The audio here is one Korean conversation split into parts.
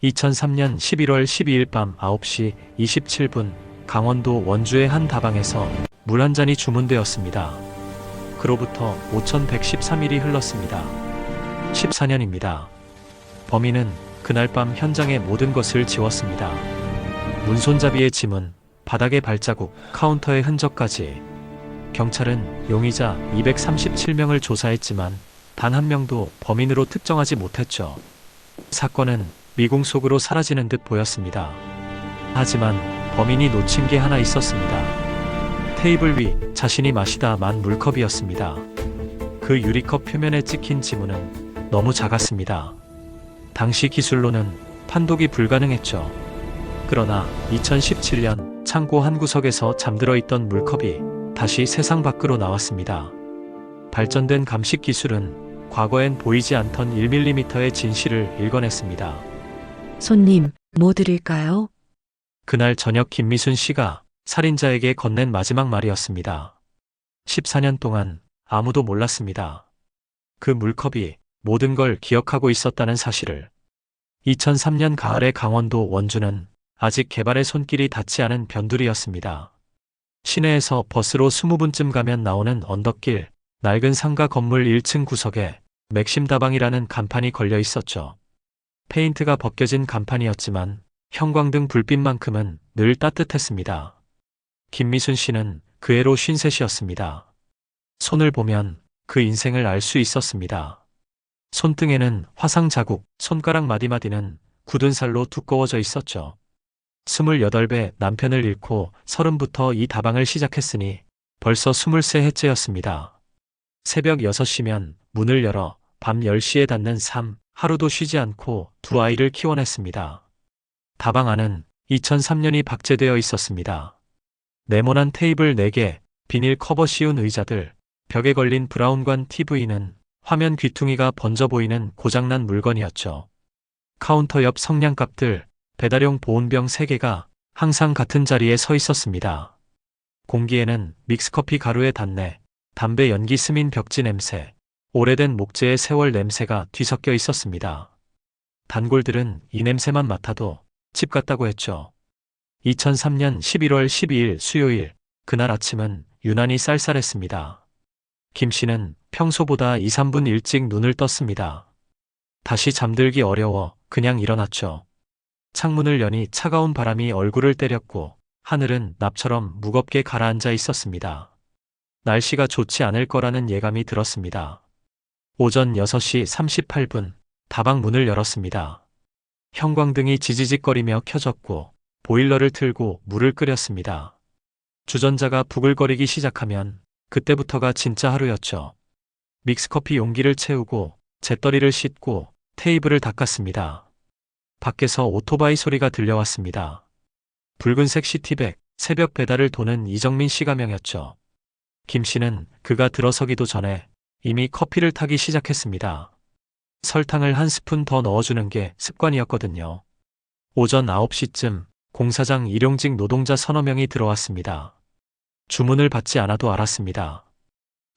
2003년 11월 12일 밤 9시 27분 강원도 원주의 한 다방에서 물 한 잔이 주문되었습니다. 그로부터 5113일이 흘렀습니다. 14년입니다. 범인은 그날 밤 현장의 모든 것을 지웠습니다. 문손잡이의 지문, 바닥의 발자국, 카운터의 흔적까지. 경찰은 용의자 237명을 조사했지만 단 한 명도 범인으로 특정하지 못했죠. 사건은 미궁 속으로 사라지는 듯 보였습니다. 하지만 범인이 놓친 게 하나 있었습니다. 테이블 위 자신이 마시다 만 물컵이었습니다. 그 유리컵 표면에 찍힌 지문은 너무 작았습니다. 당시 기술로는 판독이 불가능했죠. 그러나 2017년 창고 한 구석에서 잠들어 있던 물컵이 다시 세상 밖으로 나왔습니다. 발전된 감식 기술은 과거엔 보이지 않던 1mm의 진실을 읽어냈습니다. 손님, 뭐 드릴까요? 그날 저녁 김미순 씨가 살인자에게 건넨 마지막 말이었습니다. 14년 동안 아무도 몰랐습니다. 그 물컵이 모든 걸 기억하고 있었다는 사실을. 2003년 가을의 강원도 원주는 아직 개발의 손길이 닿지 않은 변두리였습니다. 시내에서 버스로 20분쯤 가면 나오는 언덕길, 낡은 상가 건물 1층 구석에 맥심다방이라는 간판이 걸려 있었죠. 페인트가 벗겨진 간판이었지만 형광등 불빛만큼은 늘 따뜻했습니다. 김미순 씨는 그 해로 53이었습니다. 손을 보면 그 인생을 알 수 있었습니다. 손등에는 화상 자국, 손가락 마디마디는 굳은 살로 두꺼워져 있었죠. 28배 남편을 잃고 30부터 이 다방을 시작했으니 벌써 23해째였습니다. 새벽 6시면 문을 열어 밤 10시에 닫는 삶, 하루도 쉬지 않고 두 아이를 키워냈습니다. 다방 안은 2003년이 박제되어 있었습니다. 네모난 테이블 4개, 비닐 커버 씌운 의자들, 벽에 걸린 브라운관 TV는 화면 귀퉁이가 번져 보이는 고장난 물건이었죠. 카운터 옆 성냥갑들, 배달용 보온병 3개가 항상 같은 자리에 서 있었습니다. 공기에는 믹스커피 가루의 단내, 담배 연기 스민 벽지 냄새, 오래된 목재의 세월 냄새가 뒤섞여 있었습니다. 단골들은 이 냄새만 맡아도 집 같다고 했죠. 2003년 11월 12일 수요일, 그날 아침은 유난히 쌀쌀했습니다. 김 씨는 평소보다 2, 3분 일찍 눈을 떴습니다. 다시 잠들기 어려워 그냥 일어났죠. 창문을 여니 차가운 바람이 얼굴을 때렸고 하늘은 납처럼 무겁게 가라앉아 있었습니다. 날씨가 좋지 않을 거라는 예감이 들었습니다. 오전 6시 38분, 다방 문을 열었습니다. 형광등이 지지직거리며 켜졌고 보일러를 틀고 물을 끓였습니다. 주전자가 부글거리기 시작하면 그때부터가 진짜 하루였죠. 믹스커피 용기를 채우고 재떨이를 씻고 테이블을 닦았습니다. 밖에서 오토바이 소리가 들려왔습니다. 붉은색 시티백, 새벽 배달을 도는 이정민 씨 가명이었죠. 김 씨는 그가 들어서기도 전에 이미 커피를 타기 시작했습니다. 설탕을 한 스푼 더 넣어주는 게 습관이었거든요. 오전 9시쯤 공사장 일용직 노동자 서너 명이 들어왔습니다. 주문을 받지 않아도 알았습니다.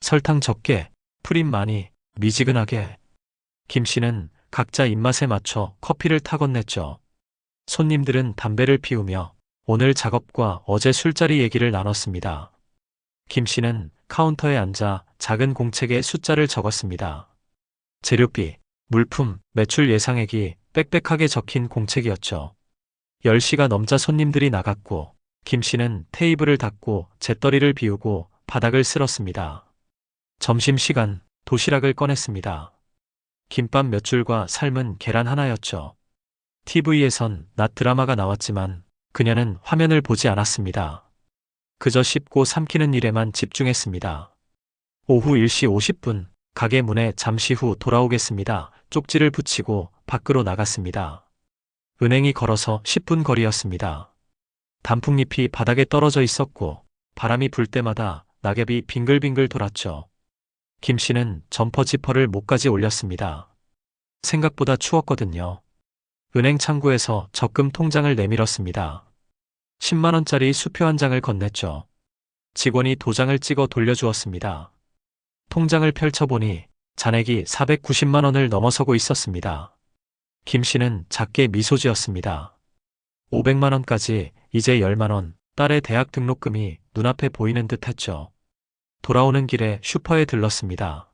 설탕 적게, 프림 많이, 미지근하게. 김 씨는 각자 입맛에 맞춰 커피를 타 건넸죠. 손님들은 담배를 피우며 오늘 작업과 어제 술자리 얘기를 나눴습니다. 김 씨는 카운터에 앉아 작은 공책에 숫자를 적었습니다. 재료비, 물품, 매출 예상액이 빽빽하게 적힌 공책이었죠. 10시가 넘자 손님들이 나갔고 김 씨는 테이블을 닦고 재떨이를 비우고 바닥을 쓸었습니다. 점심시간, 도시락을 꺼냈습니다. 김밥 몇 줄과 삶은 계란 하나였죠. TV에선 낮 드라마가 나왔지만 그녀는 화면을 보지 않았습니다. 그저 씹고 삼키는 일에만 집중했습니다. 오후 1시 50분, 가게 문에 잠시 후 돌아오겠습니다. 쪽지를 붙이고 밖으로 나갔습니다. 은행이 걸어서 10분 거리였습니다. 단풍잎이 바닥에 떨어져 있었고 바람이 불 때마다 낙엽이 빙글빙글 돌았죠. 김 씨는 점퍼 지퍼를 목까지 올렸습니다. 생각보다 추웠거든요. 은행 창구에서 적금 통장을 내밀었습니다. 10만원짜리 수표 한 장을 건넸죠. 직원이 도장을 찍어 돌려주었습니다. 통장을 펼쳐보니 잔액이 490만 원을 넘어서고 있었습니다. 김 씨는 작게 미소 지었습니다. 500만 원까지 이제 10만 원, 딸의 대학 등록금이 눈앞에 보이는 듯 했죠. 돌아오는 길에 슈퍼에 들렀습니다.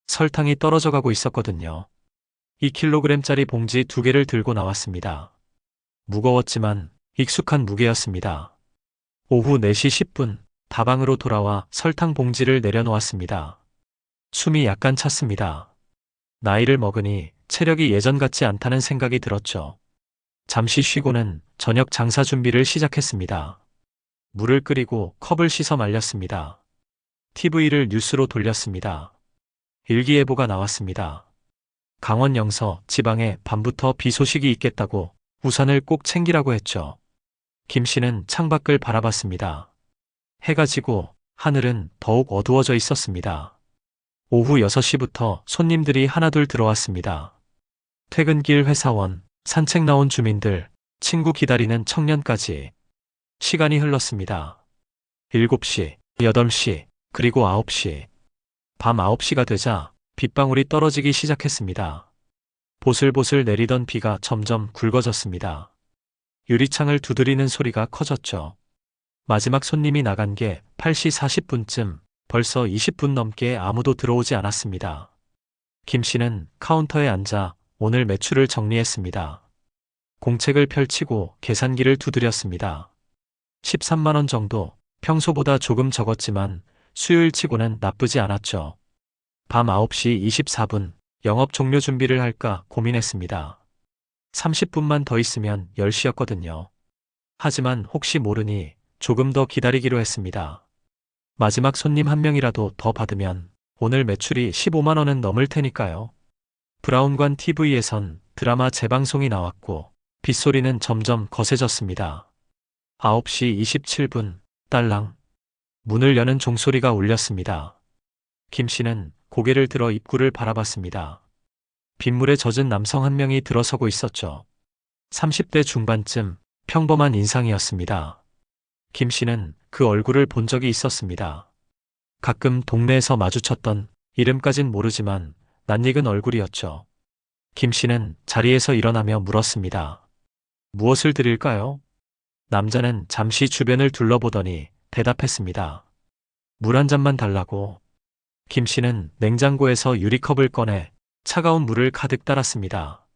설탕이 떨어져 가고 있었거든요. 2kg짜리 봉지 2개를 들고 나왔습니다. 무거웠지만 익숙한 무게였습니다. 오후 4시 10분, 다방으로 돌아와 설탕 봉지를 내려놓았습니다. 숨이 약간 찼습니다. 나이를 먹으니 체력이 예전 같지 않다는 생각이 들었죠. 잠시 쉬고는 저녁 장사 준비를 시작했습니다. 물을 끓이고 컵을 씻어 말렸습니다. TV를 뉴스로 돌렸습니다. 일기예보가 나왔습니다. 강원 영서 지방에 밤부터 비 소식이 있겠다고 우산을 꼭 챙기라고 했죠. 김 씨는 창밖을 바라봤습니다. 해가 지고 하늘은 더욱 어두워져 있었습니다. 오후 6시부터 손님들이 하나둘 들어왔습니다. 퇴근길 회사원, 산책 나온 주민들, 친구 기다리는 청년까지. 시간이 흘렀습니다. 7시, 8시, 그리고 9시. 밤 9시가 되자 빗방울이 떨어지기 시작했습니다. 보슬보슬 내리던 비가 점점 굵어졌습니다. 유리창을 두드리는 소리가 커졌죠. 마지막 손님이 나간 게 8시 40분쯤, 벌써 20분 넘게 아무도 들어오지 않았습니다. 김 씨는 카운터에 앉아 오늘 매출을 정리했습니다. 공책을 펼치고 계산기를 두드렸습니다. 13만 원 정도, 평소보다 조금 적었지만 수요일치고는 나쁘지 않았죠. 밤 9시 24분, 영업 종료 준비를 할까 고민했습니다. 30분만 더 있으면 10시였거든요. 하지만 혹시 모르니 조금 더 기다리기로 했습니다. 마지막 손님 한 명이라도 더 받으면 오늘 매출이 15만 원은 넘을 테니까요. 브라운관 TV에선 드라마 재방송이 나왔고 빗소리는 점점 거세졌습니다. 9시 27분, 딸랑. 문을 여는 종소리가 울렸습니다. 김 씨는 고개를 들어 입구를 바라봤습니다. 빗물에 젖은 남성 한 명이 들어서고 있었죠. 30대 중반쯤, 평범한 인상이었습니다. 김 씨는 그 얼굴을 본 적이 있었습니다. 가끔 동네에서 마주쳤던, 이름까진 모르지만 낯익은 얼굴이었죠. 김 씨는 자리에서 일어나며 물었습니다. 무엇을 드릴까요? 남자는 잠시 주변을 둘러보더니 대답했습니다. 물 한 잔만 달라고. 김 씨는 냉장고에서 유리컵을 꺼내 차가운 물을 가득 따랐습니다.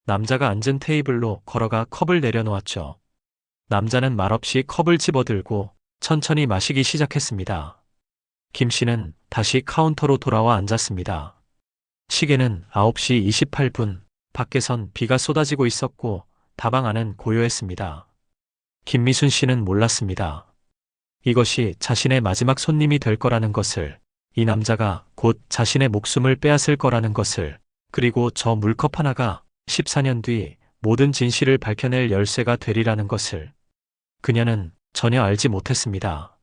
남자가 앉은 테이블로 걸어가 컵을 내려놓았죠. 남자는 말없이 컵을 집어들고 천천히 마시기 시작했습니다. 김 씨는 다시 카운터로 돌아와 앉았습니다. 시계는 9시 28분, 밖에선 비가 쏟아지고 있었고 다방 안은 고요했습니다. 김미순 씨는 몰랐습니다. 이것이 자신의 마지막 손님이 될 거라는 것을, 이 남자가 곧 자신의 목숨을 빼앗을 거라는 것을, 그리고 저 물컵 하나가 14년 뒤 모든 진실을 밝혀낼 열쇠가 되리라는 것을 그녀는 전혀 알지 못했습니다.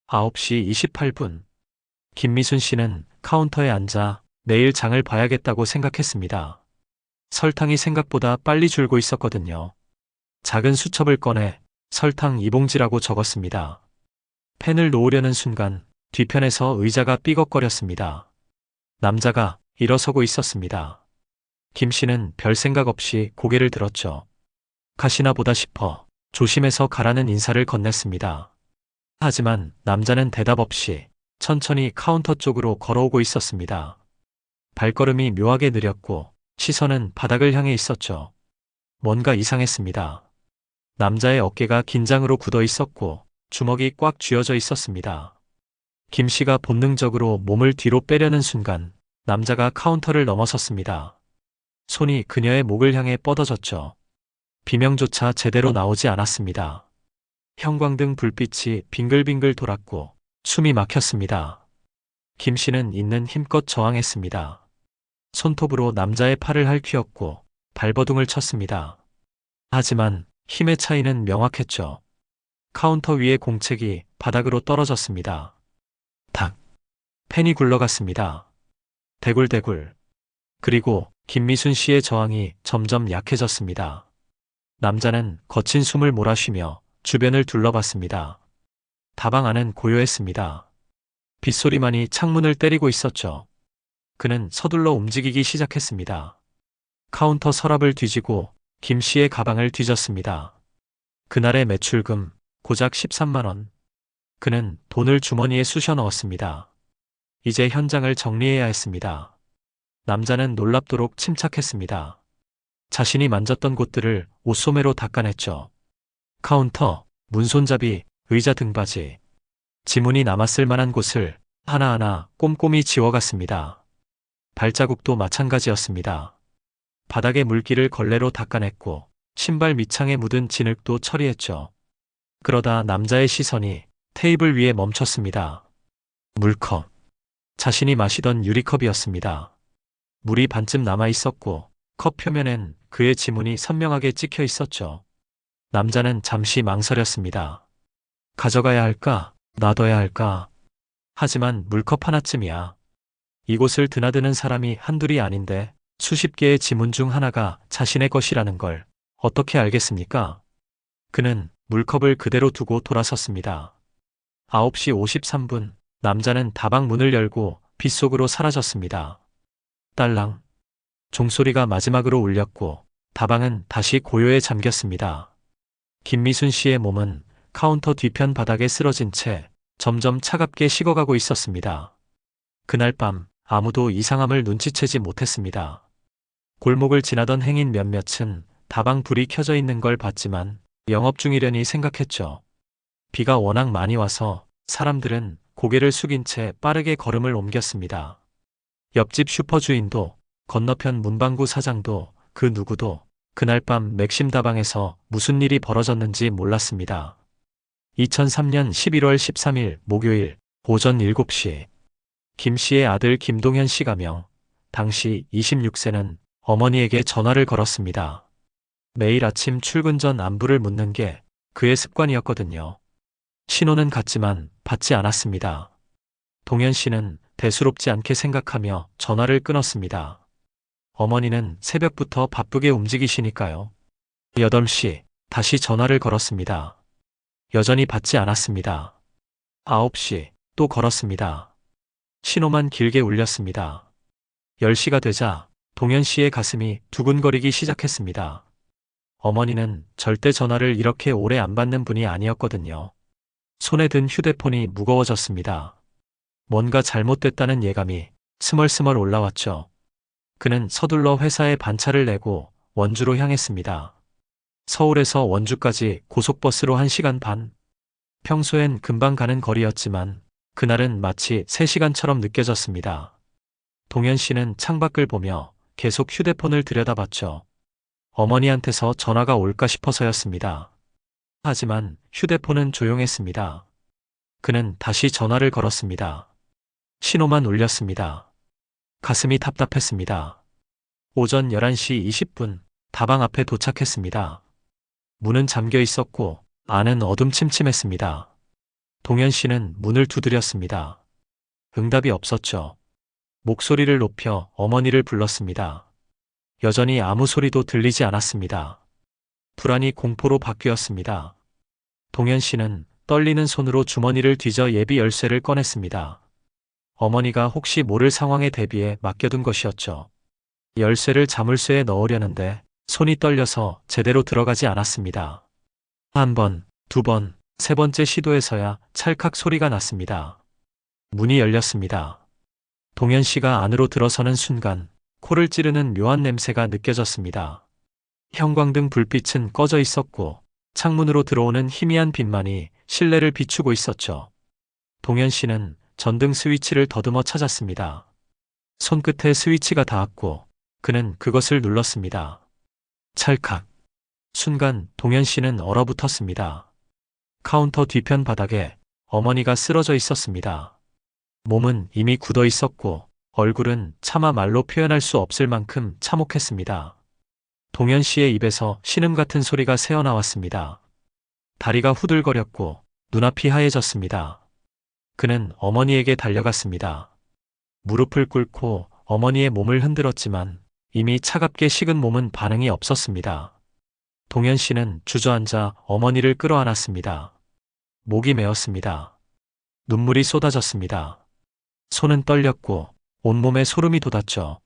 9시 28분. 김미순 씨는 카운터에 앉아 내일 장을 봐야겠다고 생각했습니다. 설탕이 생각보다 빨리 줄고 있었거든요. 작은 수첩을 꺼내 설탕 2봉지라고 적었습니다. 펜을 놓으려는 순간 뒤편에서 의자가 삐걱거렸습니다. 남자가 일어서고 있었습니다. 김 씨는 별 생각 없이 고개를 들었죠. 가시나 보다 싶어 조심해서 가라는 인사를 건넸습니다. 하지만 남자는 대답 없이 천천히 카운터 쪽으로 걸어오고 있었습니다. 발걸음이 묘하게 느렸고 시선은 바닥을 향해 있었죠. 뭔가 이상했습니다. 남자의 어깨가 긴장으로 굳어 있었고 주먹이 꽉 쥐어져 있었습니다. 김 씨가 본능적으로 몸을 뒤로 빼려는 순간 남자가 카운터를 넘어섰습니다. 손이 그녀의 목을 향해 뻗어졌죠. 비명조차 제대로 나오지 않았습니다. 형광등 불빛이 빙글빙글 돌았고 숨이 막혔습니다. 김 씨는 있는 힘껏 저항했습니다. 손톱으로 남자의 팔을 핥히었고 발버둥을 쳤습니다. 하지만 힘의 차이는 명확했죠. 카운터 위의 공책이 바닥으로 떨어졌습니다. 탁. 펜이 굴러갔습니다. 대굴대굴. 그리고 김미순 씨의 저항이 점점 약해졌습니다. 남자는 거친 숨을 몰아쉬며 주변을 둘러봤습니다. 다방 안은 고요했습니다. 빗소리만이 창문을 때리고 있었죠. 그는 서둘러 움직이기 시작했습니다. 카운터 서랍을 뒤지고 김 씨의 가방을 뒤졌습니다. 그날의 매출금 고작 13만 원. 그는 돈을 주머니에 쑤셔 넣었습니다. 이제 현장을 정리해야 했습니다. 남자는 놀랍도록 침착했습니다. 자신이 만졌던 곳들을 옷소매로 닦아냈죠. 카운터, 문손잡이, 의자 등받이. 지문이 남았을 만한 곳을 하나하나 꼼꼼히 지워갔습니다. 발자국도 마찬가지였습니다. 바닥에 물기를 걸레로 닦아냈고 신발 밑창에 묻은 진흙도 처리했죠. 그러다 남자의 시선이 테이블 위에 멈췄습니다. 물컵. 자신이 마시던 유리컵이었습니다. 물이 반쯤 남아 있었고 컵 표면엔 그의 지문이 선명하게 찍혀 있었죠. 남자는 잠시 망설였습니다. 가져가야 할까? 놔둬야 할까? 하지만 물컵 하나쯤이야. 이곳을 드나드는 사람이 한둘이 아닌데 수십 개의 지문 중 하나가 자신의 것이라는 걸 어떻게 알겠습니까? 그는 물컵을 그대로 두고 돌아섰습니다. 9시 53분, 남자는 다방 문을 열고 빗속으로 사라졌습니다. 딸랑. 종소리가 마지막으로 울렸고 다방은 다시 고요에 잠겼습니다. 김미순 씨의 몸은 카운터 뒤편 바닥에 쓰러진 채 점점 차갑게 식어가고 있었습니다. 그날 밤 아무도 이상함을 눈치채지 못했습니다. 골목을 지나던 행인 몇몇은 다방 불이 켜져 있는 걸 봤지만 영업 중이려니 생각했죠. 비가 워낙 많이 와서 사람들은 고개를 숙인 채 빠르게 걸음을 옮겼습니다. 옆집 슈퍼 주인도 건너편 문방구 사장도 그 누구도 그날 밤 맥심 다방에서 무슨 일이 벌어졌는지 몰랐습니다. 2003년 11월 13일 목요일 오전 7시 김 씨의 아들 김동현 씨가 당시 26세는 어머니에게 전화를 걸었습니다. 매일 아침 출근 전 안부를 묻는 게 그의 습관이었거든요. 신호는 갔지만 받지 않았습니다. 동현 씨는 대수롭지 않게 생각하며 전화를 끊었습니다. 어머니는 새벽부터 바쁘게 움직이시니까요. 8시 다시 전화를 걸었습니다. 여전히 받지 않았습니다. 9시 또 걸었습니다. 신호만 길게 울렸습니다. 10시가 되자 동현 씨의 가슴이 두근거리기 시작했습니다. 어머니는 절대 전화를 이렇게 오래 안 받는 분이 아니었거든요. 손에 든 휴대폰이 무거워졌습니다. 뭔가 잘못됐다는 예감이 스멀스멀 올라왔죠. 그는 서둘러 회사에 반차를 내고 원주로 향했습니다. 서울에서 원주까지 고속버스로 1시간 반. 평소엔 금방 가는 거리였지만 그날은 마치 3시간처럼 느껴졌습니다. 동현 씨는 창밖을 보며 계속 휴대폰을 들여다봤죠. 어머니한테서 전화가 올까 싶어서였습니다. 하지만 휴대폰은 조용했습니다. 그는 다시 전화를 걸었습니다. 신호만 울렸습니다. 가슴이 답답했습니다. 오전 11시 20분 다방 앞에 도착했습니다. 문은 잠겨 있었고 안은 어둠침침했습니다. 동현 씨는 문을 두드렸습니다. 응답이 없었죠. 목소리를 높여 어머니를 불렀습니다. 여전히 아무 소리도 들리지 않았습니다. 불안이 공포로 바뀌었습니다. 동현 씨는 떨리는 손으로 주머니를 뒤져 예비 열쇠를 꺼냈습니다. 어머니가 혹시 모를 상황에 대비해 맡겨둔 것이었죠. 열쇠를 자물쇠에 넣으려는데 손이 떨려서 제대로 들어가지 않았습니다. 한 번, 두 번, 세 번째 시도에서야 찰칵 소리가 났습니다. 문이 열렸습니다. 동현 씨가 안으로 들어서는 순간 코를 찌르는 묘한 냄새가 느껴졌습니다. 형광등 불빛은 꺼져 있었고 창문으로 들어오는 희미한 빛만이 실내를 비추고 있었죠. 동현 씨는 전등 스위치를 더듬어 찾았습니다. 손끝에 스위치가 닿았고 그는 그것을 눌렀습니다. 찰칵. 순간 동현 씨는 얼어붙었습니다. 카운터 뒤편 바닥에 어머니가 쓰러져 있었습니다. 몸은 이미 굳어 있었고 얼굴은 차마 말로 표현할 수 없을 만큼 참혹했습니다. 동현 씨의 입에서 신음 같은 소리가 새어나왔습니다. 다리가 후들거렸고 눈앞이 하얘졌습니다. 그는 어머니에게 달려갔습니다. 무릎을 꿇고 어머니의 몸을 흔들었지만 이미 차갑게 식은 몸은 반응이 없었습니다. 동현 씨는 주저앉아 어머니를 끌어안았습니다. 목이 메었습니다. 눈물이 쏟아졌습니다. 손은 떨렸고 온몸에 소름이 돋았죠.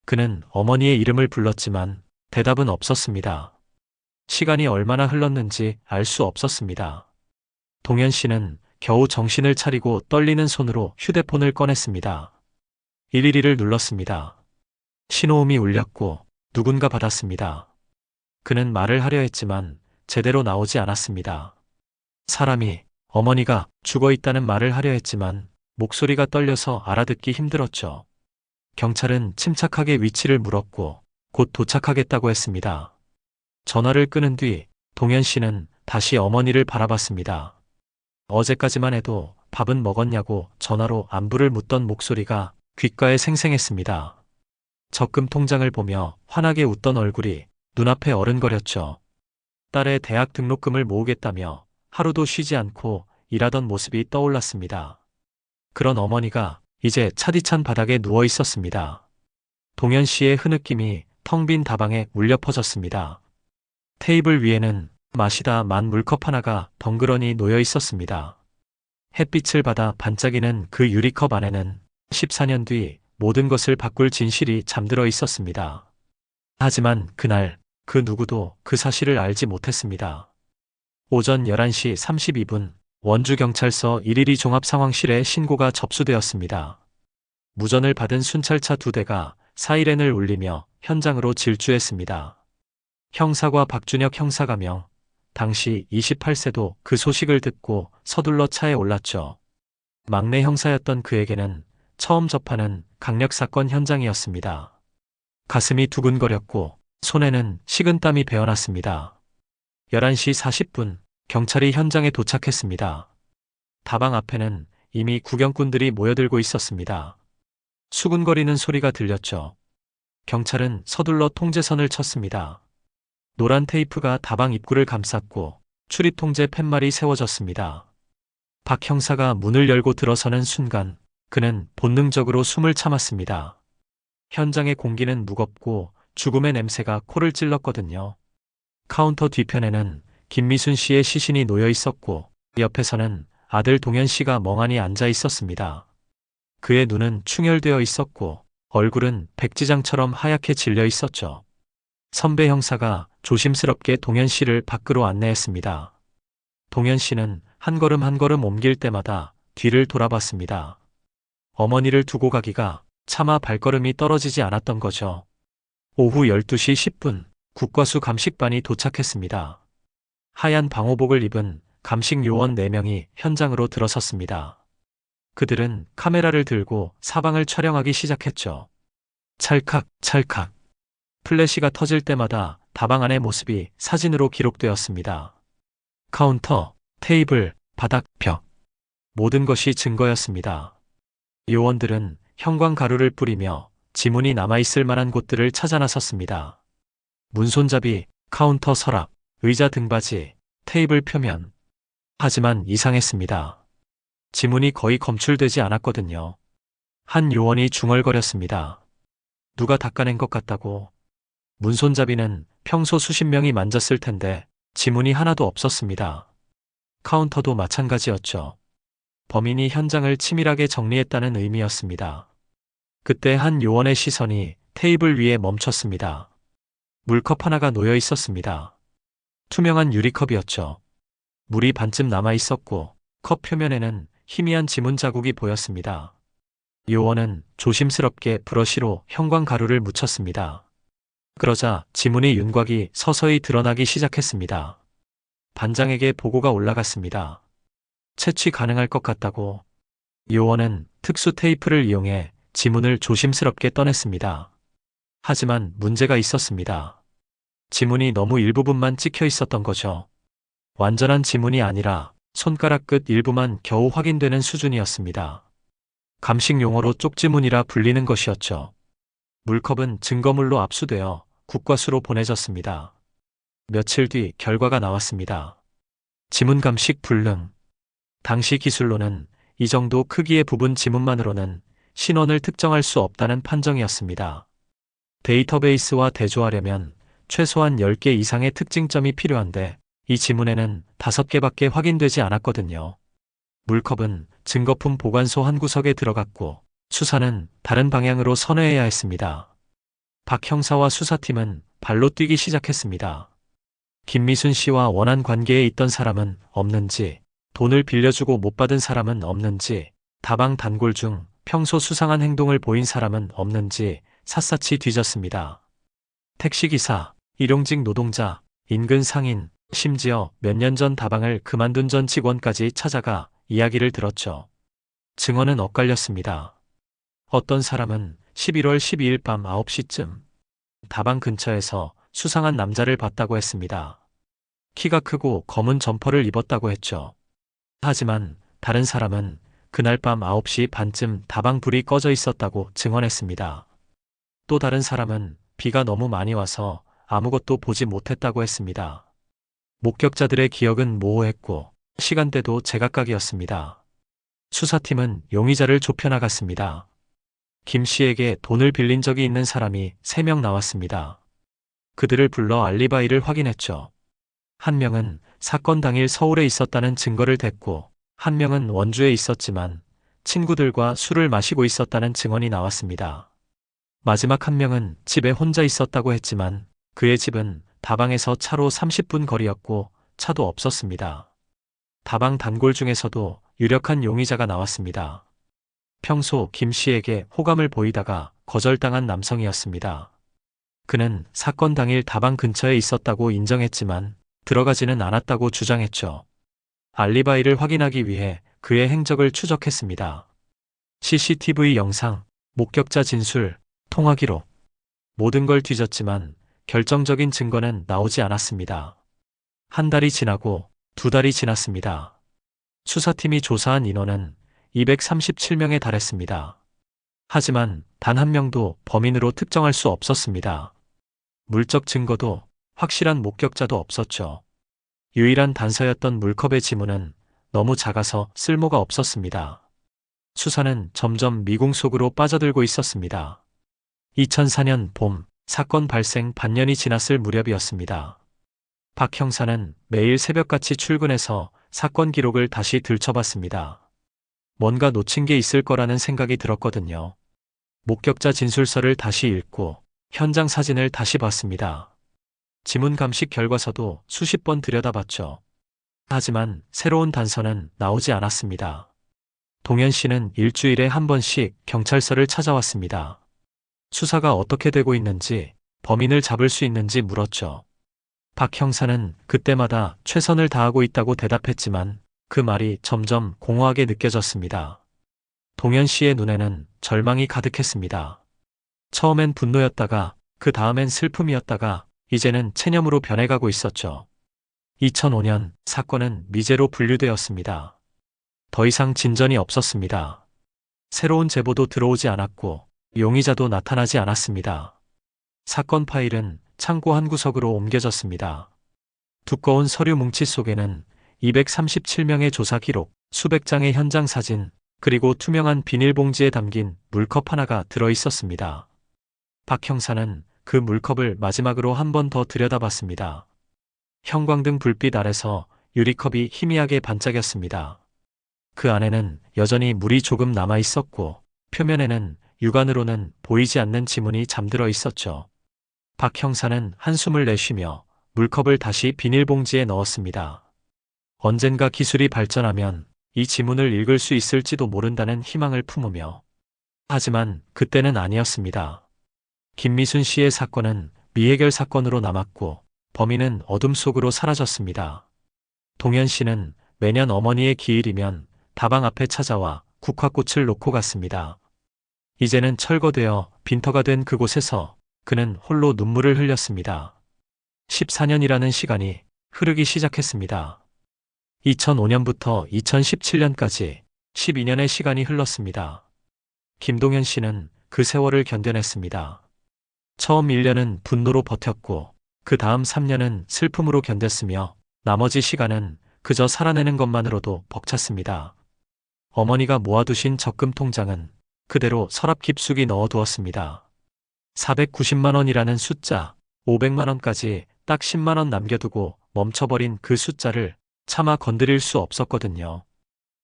그는 어머니의 이름을 불렀지만 대답은 없었습니다. 시간이 얼마나 흘렀는지 알 수 없었습니다. 동현 씨는 겨우 정신을 차리고 떨리는 손으로 휴대폰을 꺼냈습니다. 112를 눌렀습니다. 신호음이 울렸고 누군가 받았습니다. 그는 말을 하려 했지만 제대로 나오지 않았습니다. 사람이 어머니가 죽어 있다는 말을 하려 했지만 목소리가 떨려서 알아듣기 힘들었죠. 경찰은 침착하게 위치를 물었고 곧 도착하겠다고 했습니다. 전화를 끊은 뒤 동현 씨는 다시 어머니를 바라봤습니다. 어제까지만 해도 밥은 먹었냐고 전화로 안부를 묻던 목소리가 귓가에 생생했습니다. 적금 통장을 보며 환하게 웃던 얼굴이 눈앞에 어른거렸죠. 딸의 대학 등록금을 모으겠다며 하루도 쉬지 않고 일하던 모습이 떠올랐습니다. 그런 어머니가 이제 차디찬 바닥에 누워 있었습니다. 동현 씨의 흐느낌이 텅 빈 다방에 울려 퍼졌습니다. 테이블 위에는 마시다 만 물컵 하나가 덩그러니 놓여 있었습니다. 햇빛을 받아 반짝이는 그 유리컵 안에는 14년 뒤 모든 것을 바꿀 진실이 잠들어 있었습니다. 하지만 그날 그 누구도 그 사실을 알지 못했습니다. 오전 11시 32분 원주경찰서 112 종합상황실에 신고가 접수되었습니다. 무전을 받은 순찰차 2대가 사이렌을 울리며 현장으로 질주했습니다. 형사과 박준혁 형사가명, 당시 28세도 그 소식을 듣고 서둘러 차에 올랐죠. 막내 형사였던 그에게는 처음 접하는 강력사건 현장이었습니다. 가슴이 두근거렸고 손에는 식은땀이 배어났습니다. 11시 40분 경찰이 현장에 도착했습니다. 다방 앞에는 이미 구경꾼들이 모여들고 있었습니다. 수군거리는 소리가 들렸죠. 경찰은 서둘러 통제선을 쳤습니다. 노란 테이프가 다방 입구를 감쌌고 출입 통제 팻말이 세워졌습니다. 박 형사가 문을 열고 들어서는 순간 그는 본능적으로 숨을 참았습니다. 현장의 공기는 무겁고 죽음의 냄새가 코를 찔렀거든요. 카운터 뒤편에는 김미순 씨의 시신이 놓여 있었고 옆에서는 아들 동현 씨가 멍하니 앉아 있었습니다. 그의 눈은 충혈되어 있었고 얼굴은 백지장처럼 하얗게 질려 있었죠. 선배 형사가 조심스럽게 동현 씨를 밖으로 안내했습니다. 동현 씨는 한 걸음 한 걸음 옮길 때마다 뒤를 돌아봤습니다. 어머니를 두고 가기가 차마 발걸음이 떨어지지 않았던 거죠. 오후 12시 10분 국과수 감식반이 도착했습니다. 하얀 방호복을 입은 감식 요원 4명이 현장으로 들어섰습니다. 그들은 카메라를 들고 사방을 촬영하기 시작했죠. 찰칵, 찰칵. 플래시가 터질 때마다 다방 안의 모습이 사진으로 기록되었습니다. 카운터, 테이블, 바닥, 벽. 모든 것이 증거였습니다. 요원들은 형광가루를 뿌리며 지문이 남아있을 만한 곳들을 찾아 나섰습니다. 문손잡이, 카운터 서랍, 의자 등받이, 테이블 표면. 하지만 이상했습니다. 지문이 거의 검출되지 않았거든요. 한 요원이 중얼거렸습니다. 누가 닦아낸 것 같다고. 문손잡이는 평소 수십 명이 만졌을 텐데 지문이 하나도 없었습니다. 카운터도 마찬가지였죠. 범인이 현장을 치밀하게 정리했다는 의미였습니다. 그때 한 요원의 시선이 테이블 위에 멈췄습니다. 물컵 하나가 놓여 있었습니다. 투명한 유리컵이었죠. 물이 반쯤 남아 있었고 컵 표면에는 희미한 지문 자국이 보였습니다. 요원은 조심스럽게 브러쉬로 형광가루를 묻혔습니다. 그러자 지문의 윤곽이 서서히 드러나기 시작했습니다. 반장에게 보고가 올라갔습니다. 채취 가능할 것 같다고. 요원은 특수 테이프를 이용해 지문을 조심스럽게 떠냈습니다. 하지만 문제가 있었습니다. 지문이 너무 일부분만 찍혀 있었던 거죠. 완전한 지문이 아니라 손가락 끝 일부만 겨우 확인되는 수준이었습니다. 감식 용어로 쪽지문이라 불리는 것이었죠. 물컵은 증거물로 압수되어 국과수로 보내졌습니다. 며칠 뒤 결과가 나왔습니다. 지문 감식 불능. 당시 기술로는 이 정도 크기의 부분 지문만으로는 신원을 특정할 수 없다는 판정이었습니다. 데이터베이스와 대조하려면 최소한 10개 이상의 특징점이 필요한데 이 지문에는 5개밖에 확인되지 않았거든요. 물컵은 증거품 보관소 한 구석에 들어갔고 수사는 다른 방향으로 선회해야 했습니다. 박 형사와 수사팀은 발로 뛰기 시작했습니다. 김미순 씨와 원한 관계에 있던 사람은 없는지, 돈을 빌려주고 못 받은 사람은 없는지, 다방 단골 중 평소 수상한 행동을 보인 사람은 없는지 샅샅이 뒤졌습니다. 택시기사, 일용직 노동자, 인근 상인, 심지어 몇 년 전 다방을 그만둔 전 직원까지 찾아가 이야기를 들었죠. 증언은 엇갈렸습니다. 어떤 사람은 11월 12일 밤 9시쯤 다방 근처에서 수상한 남자를 봤다고 했습니다. 키가 크고 검은 점퍼를 입었다고 했죠. 하지만 다른 사람은 그날 밤 9시 반쯤 다방 불이 꺼져 있었다고 증언했습니다. 또 다른 사람은 비가 너무 많이 와서 아무것도 보지 못했다고 했습니다. 목격자들의 기억은 모호했고 시간대도 제각각이었습니다. 수사팀은 용의자를 좁혀나갔습니다. 김 씨에게 돈을 빌린 적이 있는 사람이 3명 나왔습니다. 그들을 불러 알리바이를 확인했죠. 한 명은 사건 당일 서울에 있었다는 증거를 댔고, 한 명은 원주에 있었지만 친구들과 술을 마시고 있었다는 증언이 나왔습니다. 마지막 한 명은 집에 혼자 있었다고 했지만 그의 집은 다방에서 차로 30분 거리였고 차도 없었습니다. 다방 단골 중에서도 유력한 용의자가 나왔습니다. 평소 김 씨에게 호감을 보이다가 거절당한 남성이었습니다. 그는 사건 당일 다방 근처에 있었다고 인정했지만 들어가지는 않았다고 주장했죠. 알리바이를 확인하기 위해 그의 행적을 추적했습니다. CCTV 영상, 목격자 진술, 통화 기록. 모든 걸 뒤졌지만 결정적인 증거는 나오지 않았습니다. 한 달이 지나고 2달이 지났습니다. 수사팀이 조사한 인원은 237명에 달했습니다. 하지만 단 한 명도 범인으로 특정할 수 없었습니다. 물적 증거도 확실한 목격자도 없었죠. 유일한 단서였던 물컵의 지문은 너무 작아서 쓸모가 없었습니다. 수사는 점점 미궁 속으로 빠져들고 있었습니다. 2004년 봄, 사건 발생 반년이 지났을 무렵이었습니다. 박 형사는 매일 새벽같이 출근해서 사건 기록을 다시 들춰봤습니다. 뭔가 놓친 게 있을 거라는 생각이 들었거든요. 목격자 진술서를 다시 읽고 현장 사진을 다시 봤습니다. 지문 감식 결과서도 수십 번 들여다봤죠. 하지만 새로운 단서는 나오지 않았습니다. 동현 씨는 일주일에 한 번씩 경찰서를 찾아왔습니다. 수사가 어떻게 되고 있는지, 범인을 잡을 수 있는지 물었죠. 박 형사는 그때마다 최선을 다하고 있다고 대답했지만 그 말이 점점 공허하게 느껴졌습니다. 동현 씨의 눈에는 절망이 가득했습니다. 처음엔 분노였다가 그 다음엔 슬픔이었다가 이제는 체념으로 변해가고 있었죠. 2005년 사건은 미제로 분류되었습니다. 더 이상 진전이 없었습니다. 새로운 제보도 들어오지 않았고 용의자도 나타나지 않았습니다. 사건 파일은 창고 한 구석으로 옮겨졌습니다. 두꺼운 서류 뭉치 속에는 237명의 조사 기록, 수백 장의 현장 사진, 그리고 투명한 비닐봉지에 담긴 물컵 하나가 들어 있었습니다. 박 형사는 그 물컵을 마지막으로 한 번 더 들여다봤습니다. 형광등 불빛 아래서 유리컵이 희미하게 반짝였습니다. 그 안에는 여전히 물이 조금 남아 있었고 표면에는 육안으로는 보이지 않는 지문이 잠들어 있었죠. 박 형사는 한숨을 내쉬며 물컵을 다시 비닐봉지에 넣었습니다. 언젠가 기술이 발전하면 이 지문을 읽을 수 있을지도 모른다는 희망을 품으며. 하지만 그때는 아니었습니다. 김미순 씨의 사건은 미해결 사건으로 남았고 범인은 어둠 속으로 사라졌습니다. 동현 씨는 매년 어머니의 기일이면 다방 앞에 찾아와 국화꽃을 놓고 갔습니다. 이제는 철거되어 빈터가 된 그곳에서 그는 홀로 눈물을 흘렸습니다. 14년이라는 시간이 흐르기 시작했습니다. 2005년부터 2017년까지 12년의 시간이 흘렀습니다. 김동현 씨는 그 세월을 견뎌냈습니다. 처음 1년은 분노로 버텼고 그 다음 3년은 슬픔으로 견뎠으며 나머지 시간은 그저 살아내는 것만으로도 벅찼습니다. 어머니가 모아두신 적금 통장은 그대로 서랍 깊숙이 넣어두었습니다. 490만 원이라는 숫자, 500만 원까지 딱 10만 원 남겨두고 멈춰버린 그 숫자를 차마 건드릴 수 없었거든요.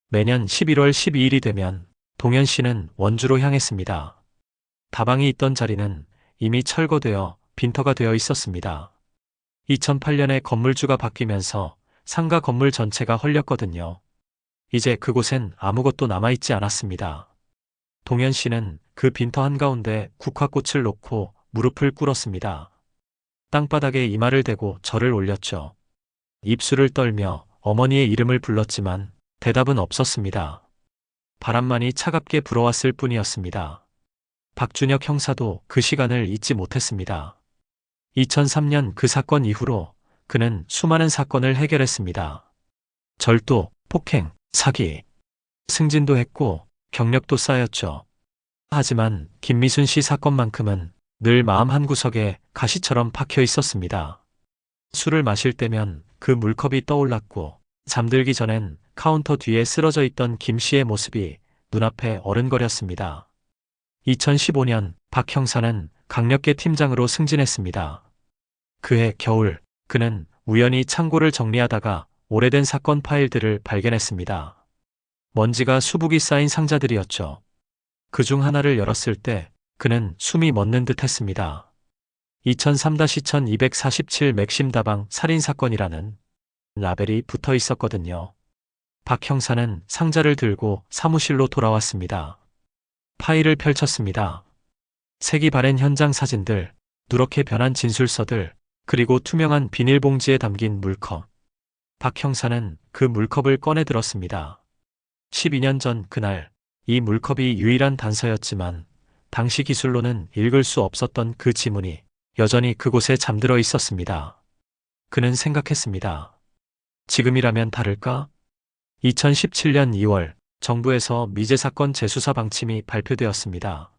매년 11월 12일이 되면 동현 씨는 원주로 향했습니다. 다방이 있던 자리는 이미 철거되어 빈터가 되어 있었습니다. 2008년에 건물주가 바뀌면서 상가 건물 전체가 헐렸거든요. 이제 그곳엔 아무것도 남아있지 않았습니다. 동현 씨는 그 빈터 한가운데 국화꽃을 놓고 무릎을 꿇었습니다. 땅바닥에 이마를 대고 절을 올렸죠. 입술을 떨며 어머니의 이름을 불렀지만 대답은 없었습니다. 바람만이 차갑게 불어왔을 뿐이었습니다. 박준혁 형사도 그 시간을 잊지 못했습니다. 2003년 그 사건 이후로 그는 수많은 사건을 해결했습니다. 절도, 폭행, 사기, 승진도 했고 경력도 쌓였죠. 하지만 김미순 씨 사건만큼은 늘 마음 한구석에 가시처럼 박혀 있었습니다. 술을 마실 때면 그 물컵이 떠올랐고 잠들기 전엔 카운터 뒤에 쓰러져 있던 김 씨의 모습이 눈앞에 어른거렸습니다. 2015년 박 형사는 강력계 팀장으로 승진했습니다. 그해 겨울 그는 우연히 창고를 정리하다가 오래된 사건 파일들을 발견했습니다. 먼지가 수북이 쌓인 상자들이었죠. 그중 하나를 열었을 때 그는 숨이 멎는 듯 했습니다. 2003-1247 맥심 다방 살인사건이라는 라벨이 붙어 있었거든요. 박 형사는 상자를 들고 사무실로 돌아왔습니다. 파일을 펼쳤습니다. 색이 바랜 현장 사진들, 누렇게 변한 진술서들, 그리고 투명한 비닐봉지에 담긴 물컵. 박 형사는 그 물컵을 꺼내 들었습니다. 12년 전 그날 이 물컵이 유일한 단서였지만 당시 기술로는 읽을 수 없었던 그 지문이 여전히 그곳에 잠들어 있었습니다. 그는 생각했습니다. 지금이라면 다를까? 2017년 2월 정부에서 미제 사건 재수사 방침이 발표되었습니다.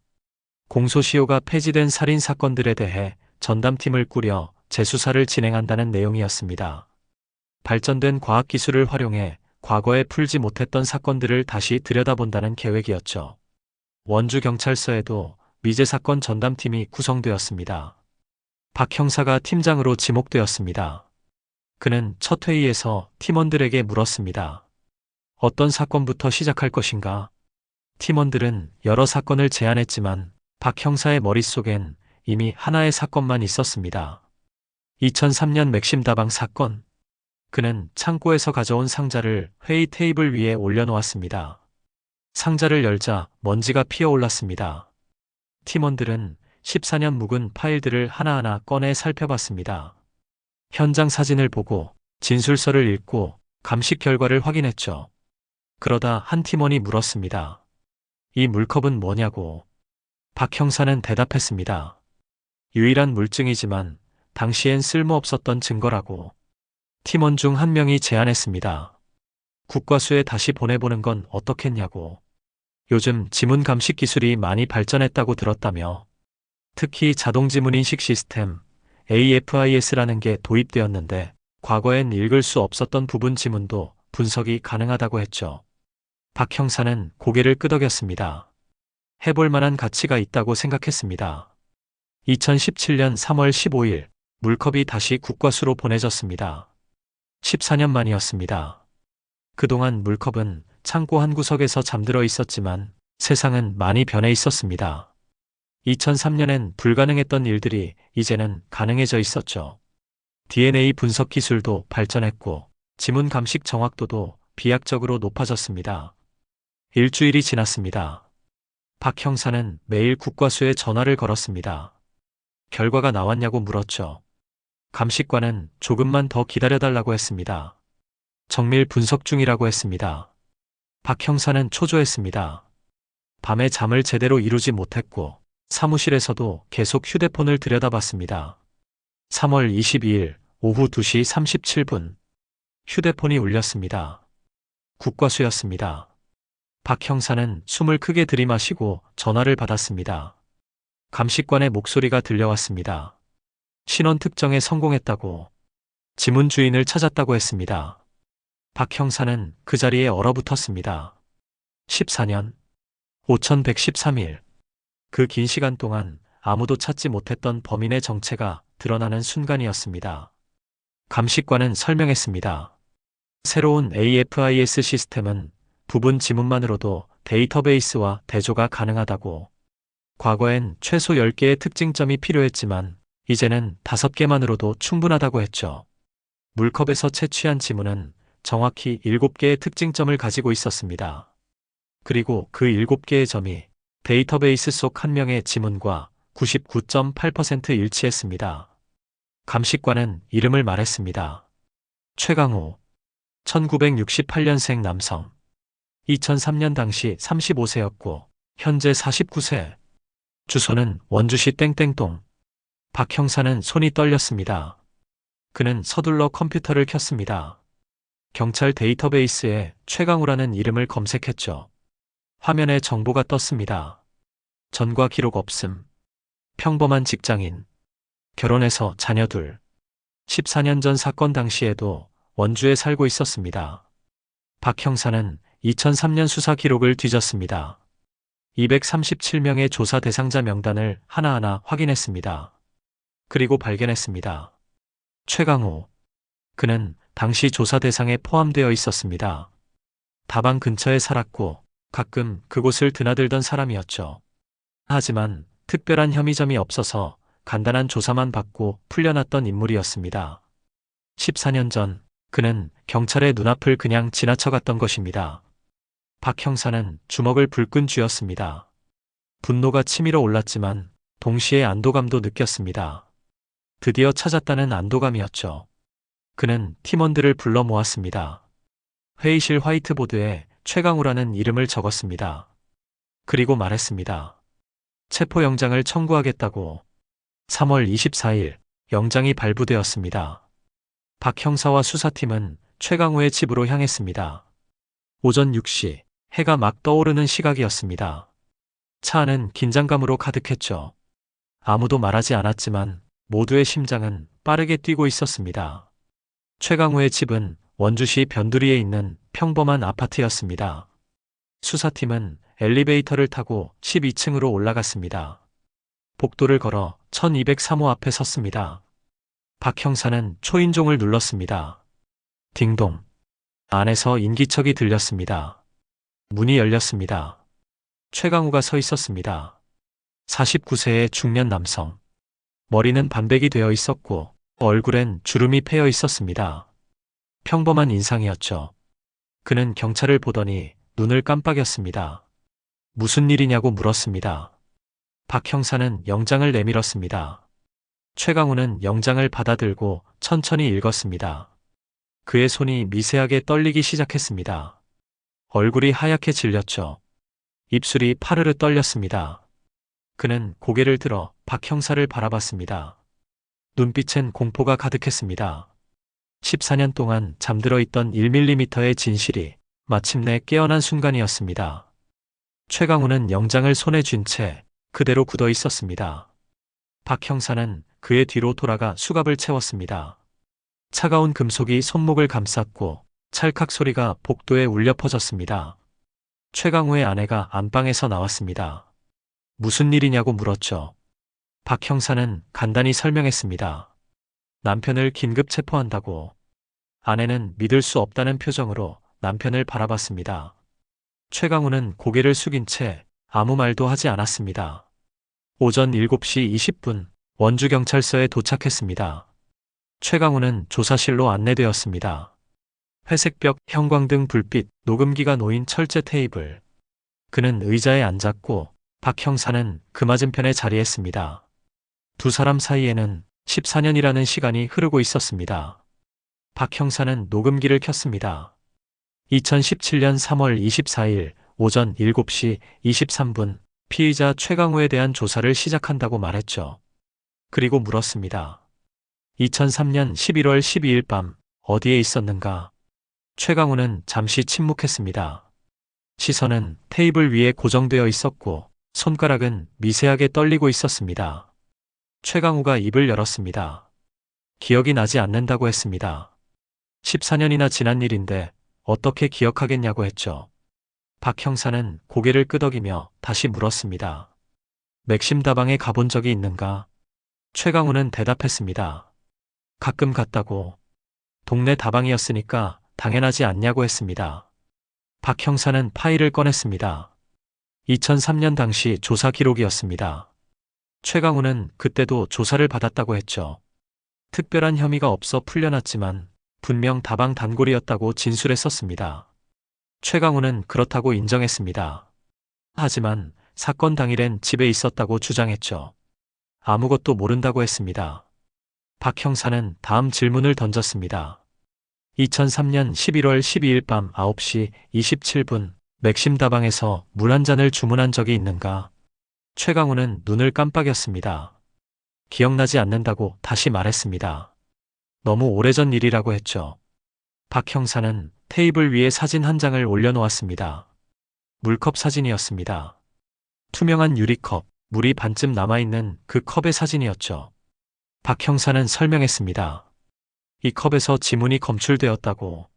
공소시효가 폐지된 살인 사건들에 대해 전담팀을 꾸려 재수사를 진행한다는 내용이었습니다. 발전된 과학기술을 활용해 과거에 풀지 못했던 사건들을 다시 들여다본다는 계획이었죠. 원주경찰서에도 미제 사건 전담팀이 구성되었습니다. 박 형사가 팀장으로 지목되었습니다. 그는 첫 회의에서 팀원들에게 물었습니다. 어떤 사건부터 시작할 것인가? 팀원들은 여러 사건을 제안했지만 박 형사의 머릿속엔 이미 하나의 사건만 있었습니다. 2003년 맥심 다방 사건. 그는 창고에서 가져온 상자를 회의 테이블 위에 올려놓았습니다. 상자를 열자 먼지가 피어올랐습니다. 팀원들은 14년 묵은 파일들을 하나하나 꺼내 살펴봤습니다. 현장 사진을 보고 진술서를 읽고 감식 결과를 확인했죠. 그러다 한 팀원이 물었습니다. 이 물컵은 뭐냐고. 박 형사는 대답했습니다. 유일한 물증이지만 당시엔 쓸모없었던 증거라고. 팀원 중 한 명이 제안했습니다. 국과수에 다시 보내보는 건 어떻겠냐고. 요즘 지문 감식 기술이 많이 발전했다고 들었다며. 특히 자동 지문 인식 시스템 AFIS라는 게 도입되었는데 과거엔 읽을 수 없었던 부분 지문도 분석이 가능하다고 했죠. 박 형사는 고개를 끄덕였습니다. 해볼 만한 가치가 있다고 생각했습니다. 2017년 3월 15일 물컵이 다시 국과수로 보내졌습니다. 14년 만이었습니다. 그동안 물컵은 창고 한 구석에서 잠들어 있었지만 세상은 많이 변해 있었습니다. 2003년엔 불가능했던 일들이 이제는 가능해져 있었죠. DNA 분석 기술도 발전했고 지문 감식 정확도도 비약적으로 높아졌습니다. 일주일이 지났습니다. 박 형사는 매일 국과수에 전화를 걸었습니다. 결과가 나왔냐고 물었죠. 감식관은 조금만 더 기다려달라고 했습니다. 정밀 분석 중이라고 했습니다. 박 형사는 초조했습니다. 밤에 잠을 제대로 이루지 못했고 사무실에서도 계속 휴대폰을 들여다봤습니다. 3월 22일 오후 2시 37분 휴대폰이 울렸습니다. 국과수였습니다. 박 형사는 숨을 크게 들이마시고 전화를 받았습니다. 감식관의 목소리가 들려왔습니다. 신원 특정에 성공했다고. 지문 주인을 찾았다고 했습니다. 박 형사는 그 자리에 얼어붙었습니다. 14년 5113일. 그 긴 시간 동안 아무도 찾지 못했던 범인의 정체가 드러나는 순간이었습니다. 감식관은 설명했습니다. 새로운 AFIS 시스템은 부분 지문만으로도 데이터베이스와 대조가 가능하다고. 과거엔 최소 10개의 특징점이 필요했지만 이제는 5개만으로도 충분하다고 했죠. 물컵에서 채취한 지문은 정확히 7개의 특징점을 가지고 있었습니다. 그리고 그 7개의 점이 데이터베이스 속 한 명의 지문과 99.8% 일치했습니다. 감식관은 이름을 말했습니다. 최강우, 1968년생 남성. 2003년 당시 35세였고 현재 49세. 주소는 원주시 땡땡동. 박 형사는 손이 떨렸습니다. 그는 서둘러 컴퓨터를 켰습니다. 경찰 데이터베이스에 최강우라는 이름을 검색했죠. 화면에 정보가 떴습니다. 전과 기록 없음. 평범한 직장인. 결혼해서 자녀 둘. 14년 전 사건 당시에도 원주에 살고 있었습니다. 박 형사는 2003년 수사 기록을 뒤졌습니다. 237명의 조사 대상자 명단을 하나하나 확인했습니다. 그리고 발견했습니다. 최강우. 그는 당시 조사 대상에 포함되어 있었습니다. 다방 근처에 살았고 가끔 그곳을 드나들던 사람이었죠. 하지만 특별한 혐의점이 없어서 간단한 조사만 받고 풀려났던 인물이었습니다. 14년 전 그는 경찰의 눈앞을 그냥 지나쳐갔던 것입니다. 박 형사는 주먹을 불끈 쥐었습니다. 분노가 치밀어 올랐지만 동시에 안도감도 느꼈습니다. 드디어 찾았다는 안도감이었죠. 그는 팀원들을 불러 모았습니다. 회의실 화이트보드에 최강우라는 이름을 적었습니다. 그리고 말했습니다. 체포영장을 청구하겠다고. 3월 24일 영장이 발부되었습니다. 박 형사와 수사팀은 최강우의 집으로 향했습니다. 오전 6시 해가 막 떠오르는 시각이었습니다. 차 안은 긴장감으로 가득했죠. 아무도 말하지 않았지만 모두의 심장은 빠르게 뛰고 있었습니다. 최강우의 집은 원주시 변두리에 있는 평범한 아파트였습니다. 수사팀은 엘리베이터를 타고 12층으로 올라갔습니다. 복도를 걸어 1203호 앞에 섰습니다. 박 형사는 초인종을 눌렀습니다. 딩동. 안에서 인기척이 들렸습니다. 문이 열렸습니다. 최강우가 서 있었습니다. 49세의 중년 남성. 머리는 반백이 되어 있었고 얼굴엔 주름이 패여 있었습니다. 평범한 인상이었죠. 그는 경찰을 보더니 눈을 깜빡였습니다. 무슨 일이냐고 물었습니다. 박 형사는 영장을 내밀었습니다. 최강우는 영장을 받아들고 천천히 읽었습니다. 그의 손이 미세하게 떨리기 시작했습니다. 얼굴이 하얗게 질렸죠. 입술이 파르르 떨렸습니다. 그는 고개를 들어 박 형사를 바라봤습니다. 눈빛엔 공포가 가득했습니다. 14년 동안 잠들어 있던 1mm의 진실이 마침내 깨어난 순간이었습니다. 최강우는 영장을 손에 쥔 채 그대로 굳어 있었습니다. 박 형사는 그의 뒤로 돌아가 수갑을 채웠습니다. 차가운 금속이 손목을 감쌌고 찰칵 소리가 복도에 울려 퍼졌습니다. 최강우의 아내가 안방에서 나왔습니다. 무슨 일이냐고 물었죠. 박 형사는 간단히 설명했습니다. 남편을 긴급 체포한다고. 아내는 믿을 수 없다는 표정으로 남편을 바라봤습니다. 최강우는 고개를 숙인 채 아무 말도 하지 않았습니다. 오전 7시 20분 원주경찰서에 도착했습니다. 최강우는 조사실로 안내되었습니다. 회색벽, 형광등 불빛, 녹음기가 놓인 철제 테이블. 그는 의자에 앉았고 박 형사는 그 맞은편에 자리했습니다. 두 사람 사이에는 14년이라는 시간이 흐르고 있었습니다. 박 형사는 녹음기를 켰습니다. 2017년 3월 24일 오전 7시 23분 피의자 최강우에 대한 조사를 시작한다고 말했죠. 그리고 물었습니다. 2003년 11월 12일 밤 어디에 있었는가? 최강우는 잠시 침묵했습니다. 시선은 테이블 위에 고정되어 있었고 손가락은 미세하게 떨리고 있었습니다. 최강우가 입을 열었습니다. 기억이 나지 않는다고 했습니다. 14년이나 지난 일인데 어떻게 기억하겠냐고 했죠. 박 형사는 고개를 끄덕이며 다시 물었습니다. 맥심 다방에 가본 적이 있는가? 최강우는 대답했습니다. 가끔 갔다고. 동네 다방이었으니까 당연하지 않냐고 했습니다. 박 형사는 파일을 꺼냈습니다. 2003년 당시 조사 기록이었습니다. 최강우는 그때도 조사를 받았다고 했죠. 특별한 혐의가 없어 풀려났지만 분명 다방 단골이었다고 진술했었습니다. 최강우는 그렇다고 인정했습니다. 하지만 사건 당일엔 집에 있었다고 주장했죠. 아무것도 모른다고 했습니다. 박 형사는 다음 질문을 던졌습니다. 2003년 11월 12일 밤 9시 27분 맥심 다방에서 물 한 잔을 주문한 적이 있는가? 최강우는 눈을 깜빡였습니다. 기억나지 않는다고 다시 말했습니다. 너무 오래전 일이라고 했죠. 박 형사는 테이블 위에 사진 한 장을 올려놓았습니다. 물컵 사진이었습니다. 투명한 유리컵, 물이 반쯤 남아있는 그 컵의 사진이었죠. 박 형사는 설명했습니다. 이 컵에서 지문이 검출되었다고.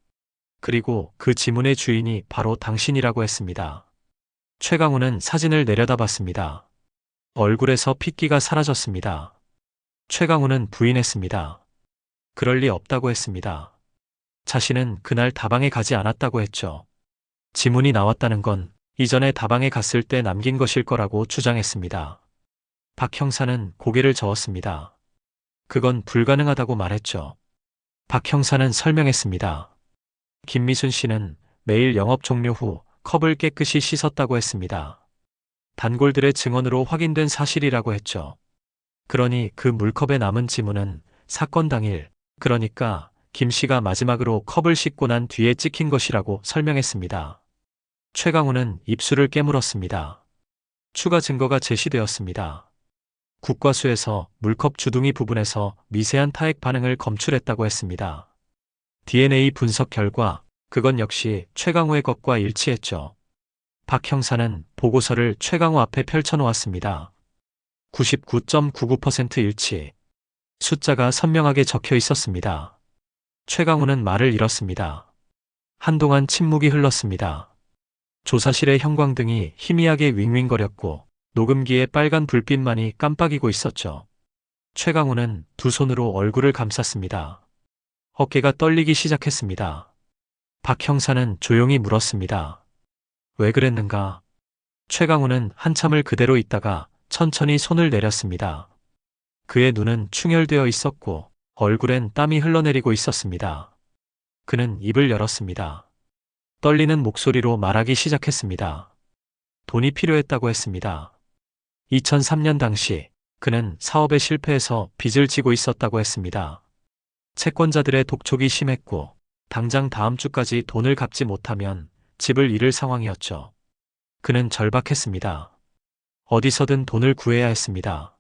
그리고 그 지문의 주인이 바로 당신이라고 했습니다. 최강우는 사진을 내려다봤습니다. 얼굴에서 핏기가 사라졌습니다. 최강우는 부인했습니다. 그럴 리 없다고 했습니다. 자신은 그날 다방에 가지 않았다고 했죠. 지문이 나왔다는 건 이전에 다방에 갔을 때 남긴 것일 거라고 주장했습니다. 박 형사는 고개를 저었습니다. 그건 불가능하다고 말했죠. 박 형사는 설명했습니다. 김미순 씨는 매일 영업 종료 후 컵을 깨끗이 씻었다고 했습니다. 단골들의 증언으로 확인된 사실이라고 했죠. 그러니 그 물컵에 남은 지문은 사건 당일, 그러니까 김 씨가 마지막으로 컵을 씻고 난 뒤에 찍힌 것이라고 설명했습니다. 최강우는 입술을 깨물었습니다. 추가 증거가 제시되었습니다. 국과수에서 물컵 주둥이 부분에서 미세한 타액 반응을 검출했다고 했습니다. DNA 분석 결과 그건 역시 최강우의 것과 일치했죠. 박 형사는 보고서를 최강우 앞에 펼쳐놓았습니다. 99.99% 일치. 숫자가 선명하게 적혀 있었습니다. 최강우는 말을 잃었습니다. 한동안 침묵이 흘렀습니다. 조사실의 형광등이 희미하게 윙윙거렸고 녹음기의 빨간 불빛만이 깜빡이고 있었죠. 최강우는 두 손으로 얼굴을 감쌌습니다. 어깨가 떨리기 시작했습니다. 박 형사는 조용히 물었습니다. 왜 그랬는가? 최강우는 한참을 그대로 있다가 천천히 손을 내렸습니다. 그의 눈은 충혈되어 있었고 얼굴엔 땀이 흘러내리고 있었습니다. 그는 입을 열었습니다. 떨리는 목소리로 말하기 시작했습니다. 돈이 필요했다고 했습니다. 2003년 당시 그는 사업에 실패해서 빚을 지고 있었다고 했습니다. 채권자들의 독촉이 심했고 당장 다음 주까지 돈을 갚지 못하면 집을 잃을 상황이었죠. 그는 절박했습니다. 어디서든 돈을 구해야 했습니다.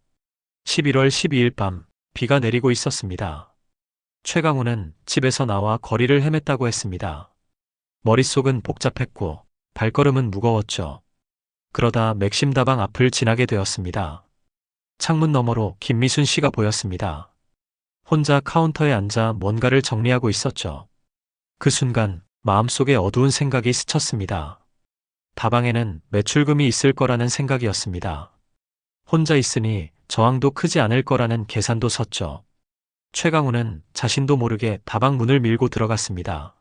11월 12일 밤 비가 내리고 있었습니다. 최강우는 집에서 나와 거리를 헤맸다고 했습니다. 머릿속은 복잡했고 발걸음은 무거웠죠. 그러다 맥심 다방 앞을 지나게 되었습니다. 창문 너머로 김미순 씨가 보였습니다. 혼자 카운터에 앉아 뭔가를 정리하고 있었죠. 그 순간 마음속에 어두운 생각이 스쳤습니다. 다방에는 매출금이 있을 거라는 생각이었습니다. 혼자 있으니 저항도 크지 않을 거라는 계산도 섰죠. 최강우는 자신도 모르게 다방 문을 밀고 들어갔습니다.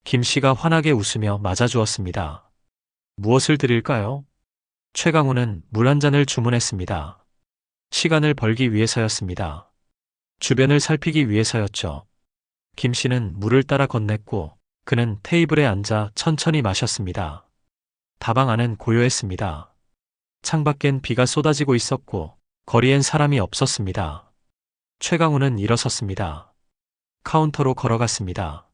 김 씨가 환하게 웃으며 맞아주었습니다. 무엇을 드릴까요? 최강우는 물 한 잔을 주문했습니다. 시간을 벌기 위해서였습니다. 주변을 살피기 위해서였죠. 김 씨는 물을 따라 건넸고 그는 테이블에 앉아 천천히 마셨습니다. 다방 안은 고요했습니다. 창밖엔 비가 쏟아지고 있었고 거리엔 사람이 없었습니다. 최강우는 일어섰습니다. 카운터로 걸어갔습니다.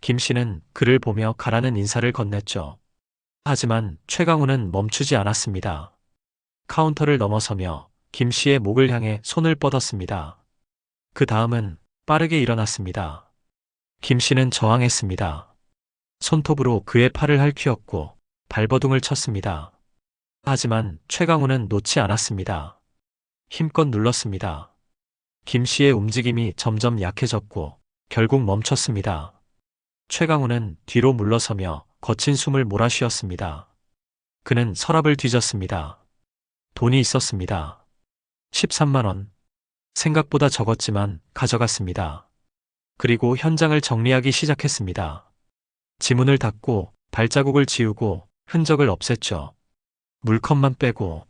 김 씨는 그를 보며 가라는 인사를 건넸죠. 하지만 최강우는 멈추지 않았습니다. 카운터를 넘어서며 김 씨의 목을 향해 손을 뻗었습니다. 그 다음은 빠르게 일어났습니다. 김 씨는 저항했습니다. 손톱으로 그의 팔을 핥히었고 발버둥을 쳤습니다. 하지만 최강우는 놓지 않았습니다. 힘껏 눌렀습니다. 김 씨의 움직임이 점점 약해졌고 결국 멈췄습니다. 최강우는 뒤로 물러서며 거친 숨을 몰아쉬었습니다. 그는 서랍을 뒤졌습니다. 돈이 있었습니다. 13만 원. 생각보다 적었지만 가져갔습니다. 그리고 현장을 정리하기 시작했습니다. 지문을 닫고 발자국을 지우고 흔적을 없앴죠. 물컵만 빼고.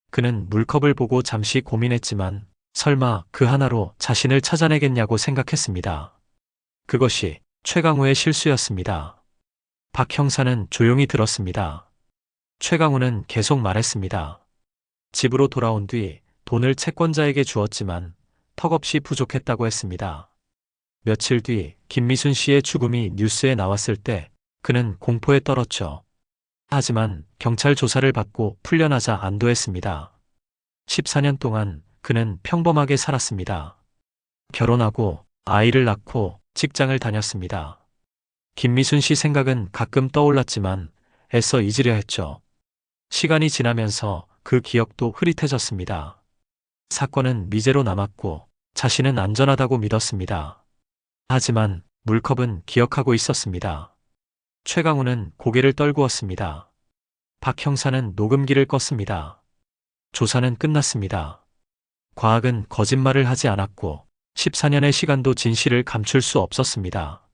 그는 물컵을 보고 잠시 고민했지만 설마 그 하나로 자신을 찾아내겠냐고 생각했습니다. 그것이 최강우의 실수였습니다. 박 형사는 조용히 들었습니다. 최강우는 계속 말했습니다. 집으로 돌아온 뒤 돈을 채권자에게 주었지만 턱없이 부족했다고 했습니다. 며칠 뒤 김미순 씨의 죽음이 뉴스에 나왔을 때 그는 공포에 떨었죠. 하지만 경찰 조사를 받고 풀려나자 안도했습니다. 14년 동안 그는 평범하게 살았습니다. 결혼하고 아이를 낳고 직장을 다녔습니다. 김미순 씨 생각은 가끔 떠올랐지만 애써 잊으려 했죠. 시간이 지나면서 그 기억도 흐릿해졌습니다. 사건은 미제로 남았고 자신은 안전하다고 믿었습니다. 하지만 물컵은 기억하고 있었습니다. 최강우는 고개를 떨구었습니다. 박 형사는 녹음기를 껐습니다. 조사는 끝났습니다. 과학은 거짓말을 하지 않았고 14년의 시간도 진실을 감출 수 없었습니다.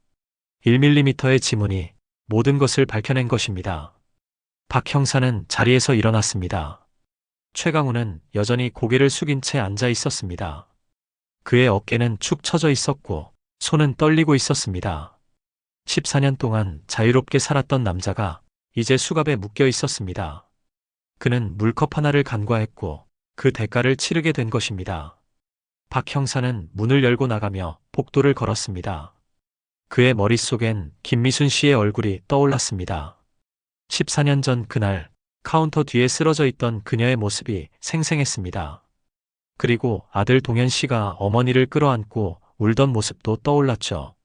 1mm의 지문이 모든 것을 밝혀낸 것입니다. 박 형사는 자리에서 일어났습니다. 최강우는 여전히 고개를 숙인 채 앉아 있었습니다. 그의 어깨는 축 처져 있었고 손은 떨리고 있었습니다. 14년 동안 자유롭게 살았던 남자가 이제 수갑에 묶여 있었습니다. 그는 물컵 하나를 간과했고 그 대가를 치르게 된 것입니다. 박 형사는 문을 열고 나가며 복도를 걸었습니다. 그의 머릿속엔 김미순 씨의 얼굴이 떠올랐습니다. 14년 전 그날 카운터 뒤에 쓰러져 있던 그녀의 모습이 생생했습니다. 그리고 아들 동현 씨가 어머니를 끌어안고 울던 모습도 떠올랐죠.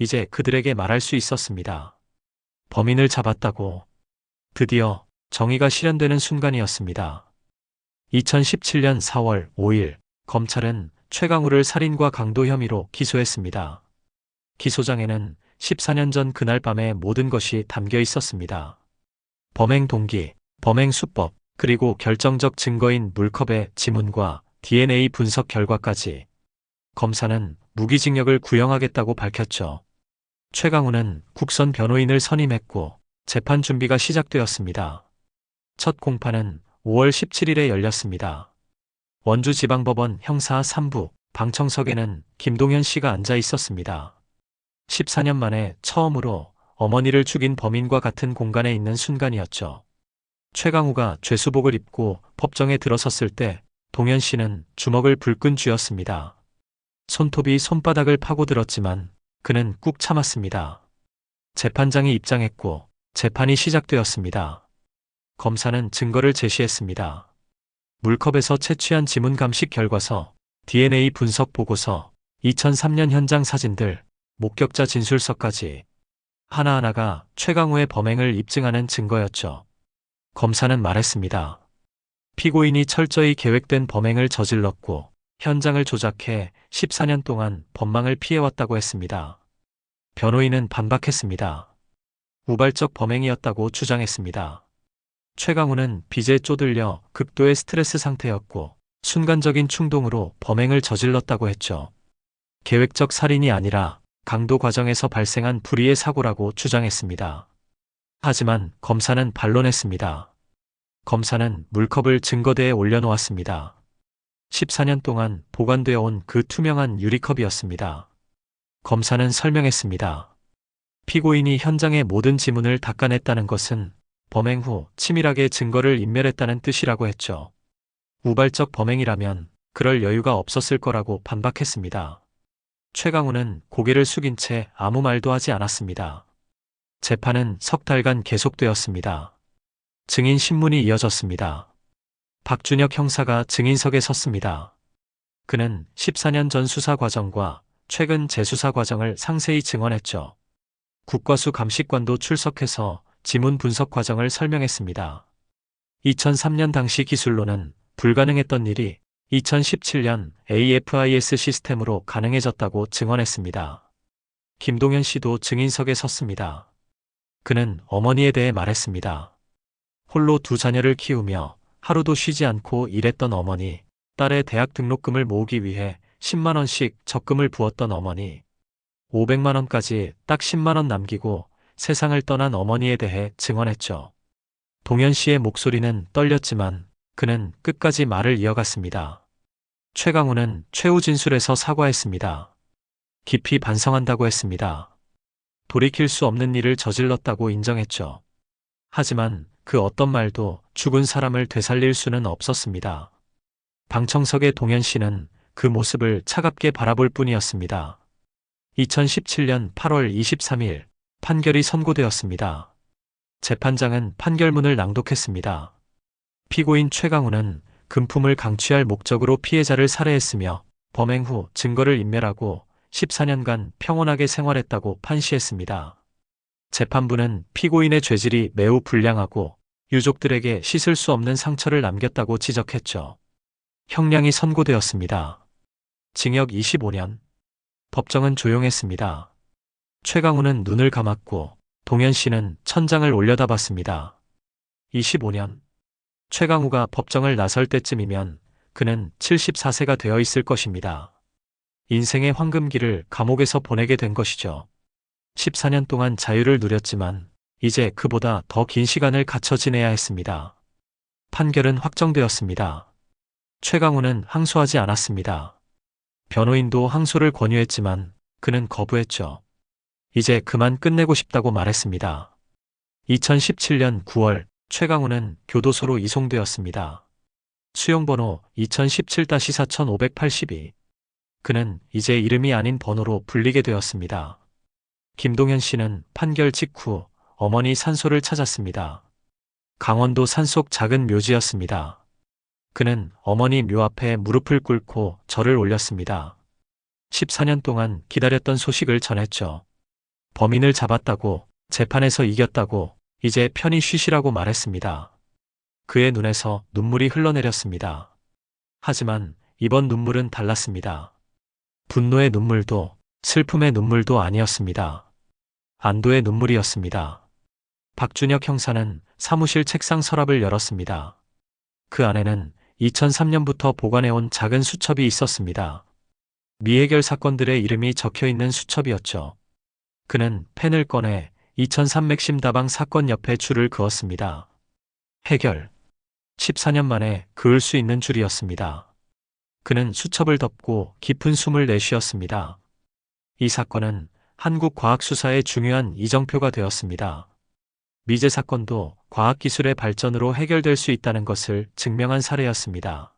이제 그들에게 말할 수 있었습니다. 범인을 잡았다고. 드디어 정의가 실현되는 순간이었습니다. 2017년 4월 5일 검찰은 최강우를 살인과 강도 혐의로 기소했습니다. 기소장에는 14년 전 그날 밤의 모든 것이 담겨 있었습니다. 범행 동기, 범행 수법, 그리고 결정적 증거인 물컵의 지문과 DNA 분석 결과까지. 검사는 무기징역을 구형하겠다고 밝혔죠. 최강우는 국선 변호인을 선임했고 재판 준비가 시작되었습니다. 첫 공판은 5월 17일에 열렸습니다. 원주지방법원 형사 3부 방청석에는 김동현 씨가 앉아 있었습니다. 14년 만에 처음으로 어머니를 죽인 범인과 같은 공간에 있는 순간이었죠. 최강우가 죄수복을 입고 법정에 들어섰을 때 동현 씨는 주먹을 불끈 쥐었습니다. 손톱이 손바닥을 파고들었지만 그는 꾹 참았습니다. 재판장이 입장했고 재판이 시작되었습니다. 검사는 증거를 제시했습니다. 물컵에서 채취한 지문 감식 결과서, DNA 분석 보고서, 2003년 현장 사진들, 목격자 진술서까지 하나하나가 최강우의 범행을 입증하는 증거였죠. 검사는 말했습니다. 피고인이 철저히 계획된 범행을 저질렀고 현장을 조작해 14년 동안 법망을 피해왔다고 했습니다. 변호인은 반박했습니다. 우발적 범행이었다고 주장했습니다. 최강우는 빚에 쪼들려 극도의 스트레스 상태였고 순간적인 충동으로 범행을 저질렀다고 했죠. 계획적 살인이 아니라 강도 과정에서 발생한 불의의 사고라고 주장했습니다. 하지만 검사는 반론했습니다. 검사는 물컵을 증거대에 올려놓았습니다. 14년 동안 보관되어 온 그 투명한 유리컵이었습니다. 검사는 설명했습니다. 피고인이 현장의 모든 지문을 닦아냈다는 것은 범행 후 치밀하게 증거를 인멸했다는 뜻이라고 했죠. 우발적 범행이라면 그럴 여유가 없었을 거라고 반박했습니다. 최강우는 고개를 숙인 채 아무 말도 하지 않았습니다. 재판은 석 달간 계속되었습니다. 증인 신문이 이어졌습니다. 박준혁 형사가 증인석에 섰습니다. 그는 14년 전 수사 과정과 최근 재수사 과정을 상세히 증언했죠. 국과수 감식관도 출석해서 지문 분석 과정을 설명했습니다. 2003년 당시 기술로는 불가능했던 일이 2017년 AFIS 시스템으로 가능해졌다고 증언했습니다. 김동현 씨도 증인석에 섰습니다. 그는 어머니에 대해 말했습니다. 홀로 두 자녀를 키우며 하루도 쉬지 않고 일했던 어머니, 딸의 대학 등록금을 모으기 위해 10만 원씩 적금을 부었던 어머니, 500만 원까지 딱 10만 원 남기고 세상을 떠난 어머니에 대해 증언했죠. 동현 씨의 목소리는 떨렸지만 그는 끝까지 말을 이어갔습니다. 최강우는 최후 진술에서 사과했습니다. 깊이 반성한다고 했습니다. 돌이킬 수 없는 일을 저질렀다고 인정했죠. 하지만 그 어떤 말도 죽은 사람을 되살릴 수는 없었습니다. 방청석의 동현 씨는 그 모습을 차갑게 바라볼 뿐이었습니다. 2017년 8월 23일 판결이 선고되었습니다. 재판장은 판결문을 낭독했습니다. 피고인 최강우는 금품을 강취할 목적으로 피해자를 살해했으며 범행 후 증거를 인멸하고 14년간 평온하게 생활했다고 판시했습니다. 재판부는 피고인의 죄질이 매우 불량하고 유족들에게 씻을 수 없는 상처를 남겼다고 지적했죠. 형량이 선고되었습니다. 징역 25년. 법정은 조용했습니다. 최강우는 눈을 감았고 동현 씨는 천장을 올려다봤습니다. 25년. 최강우가 법정을 나설 때쯤이면 그는 74세가 되어 있을 것입니다. 인생의 황금기를 감옥에서 보내게 된 것이죠. 14년 동안 자유를 누렸지만 이제 그보다 더 긴 시간을 갇혀 지내야 했습니다. 판결은 확정되었습니다. 최강우는 항소하지 않았습니다. 변호인도 항소를 권유했지만 그는 거부했죠. 이제 그만 끝내고 싶다고 말했습니다. 2017년 9월 최강우는 교도소로 이송되었습니다. 수용번호 2017-4582. 그는 이제 이름이 아닌 번호로 불리게 되었습니다. 김동현 씨는 판결 직후 어머니 산소를 찾았습니다. 강원도 산속 작은 묘지였습니다. 그는 어머니 묘 앞에 무릎을 꿇고 절을 올렸습니다. 14년 동안 기다렸던 소식을 전했죠. 범인을 잡았다고, 재판에서 이겼다고, 이제 편히 쉬시라고 말했습니다. 그의 눈에서 눈물이 흘러내렸습니다. 하지만 이번 눈물은 달랐습니다. 분노의 눈물도 슬픔의 눈물도 아니었습니다. 안도의 눈물이었습니다. 박준혁 형사는 사무실 책상 서랍을 열었습니다. 그 안에는 2003년부터 보관해온 작은 수첩이 있었습니다. 미해결 사건들의 이름이 적혀있는 수첩이었죠. 그는 펜을 꺼내 2003 다방 사건 옆에 줄을 그었습니다. 해결. 14년 만에 그을 수 있는 줄이었습니다. 그는 수첩을 덮고 깊은 숨을 내쉬었습니다. 이 사건은 한국 과학수사의 중요한 이정표가 되었습니다. 미제 사건도 과학기술의 발전으로 해결될 수 있다는 것을 증명한 사례였습니다.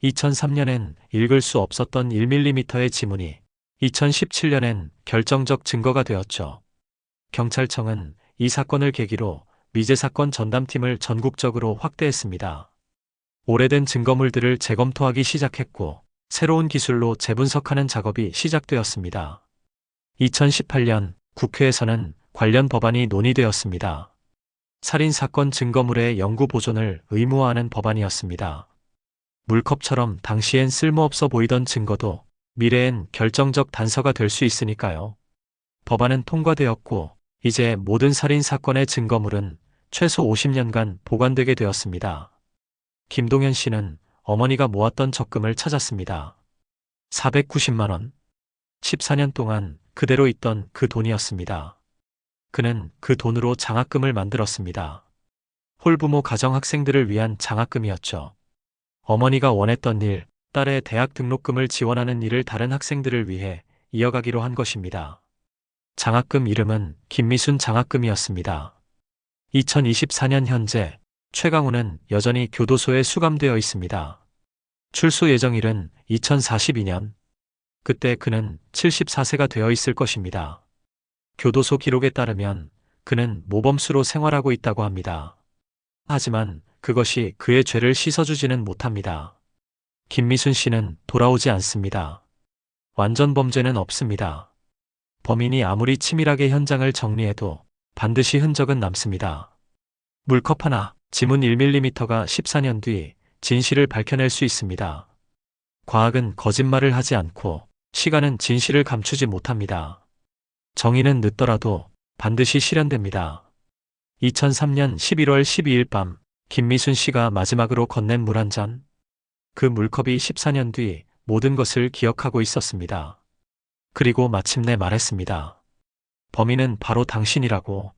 2003년엔 읽을 수 없었던 1mm의 지문이 2017년엔 결정적 증거가 되었죠. 경찰청은 이 사건을 계기로 미제 사건 전담팀을 전국적으로 확대했습니다. 오래된 증거물들을 재검토하기 시작했고 새로운 기술로 재분석하는 작업이 시작되었습니다. 2018년 국회에서는 관련 법안이 논의되었습니다. 살인사건 증거물의 영구 보존을 의무화하는 법안이었습니다. 물컵처럼 당시엔 쓸모없어 보이던 증거도 미래엔 결정적 단서가 될 수 있으니까요. 법안은 통과되었고 이제 모든 살인사건의 증거물은 최소 50년간 보관되게 되었습니다. 김동현 씨는 어머니가 모았던 적금을 찾았습니다. 490만 원. 14년 동안 그대로 있던 그 돈이었습니다. 그는 그 돈으로 장학금을 만들었습니다. 홀부모 가정 학생들을 위한 장학금이었죠. 어머니가 원했던 일, 딸의 대학 등록금을 지원하는 일을 다른 학생들을 위해 이어가기로 한 것입니다. 장학금 이름은 김미순 장학금이었습니다. 2024년 현재 최강우는 여전히 교도소에 수감되어 있습니다. 출소 예정일은 2042년. 그때 그는 74세가 되어 있을 것입니다. 교도소 기록에 따르면 그는 모범수로 생활하고 있다고 합니다. 하지만 그것이 그의 죄를 씻어주지는 못합니다. 김미순 씨는 돌아오지 않습니다. 완전 범죄는 없습니다. 범인이 아무리 치밀하게 현장을 정리해도 반드시 흔적은 남습니다. 물컵 하나, 지문 1mm가 14년 뒤 진실을 밝혀낼 수 있습니다. 과학은 거짓말을 하지 않고 시간은 진실을 감추지 못합니다. 정의는 늦더라도 반드시 실현됩니다. 2003년 11월 12일 밤 김미순 씨가 마지막으로 건넨 물 한 잔. 그 물컵이 14년 뒤 모든 것을 기억하고 있었습니다. 그리고 마침내 말했습니다. 범인은 바로 당신이라고.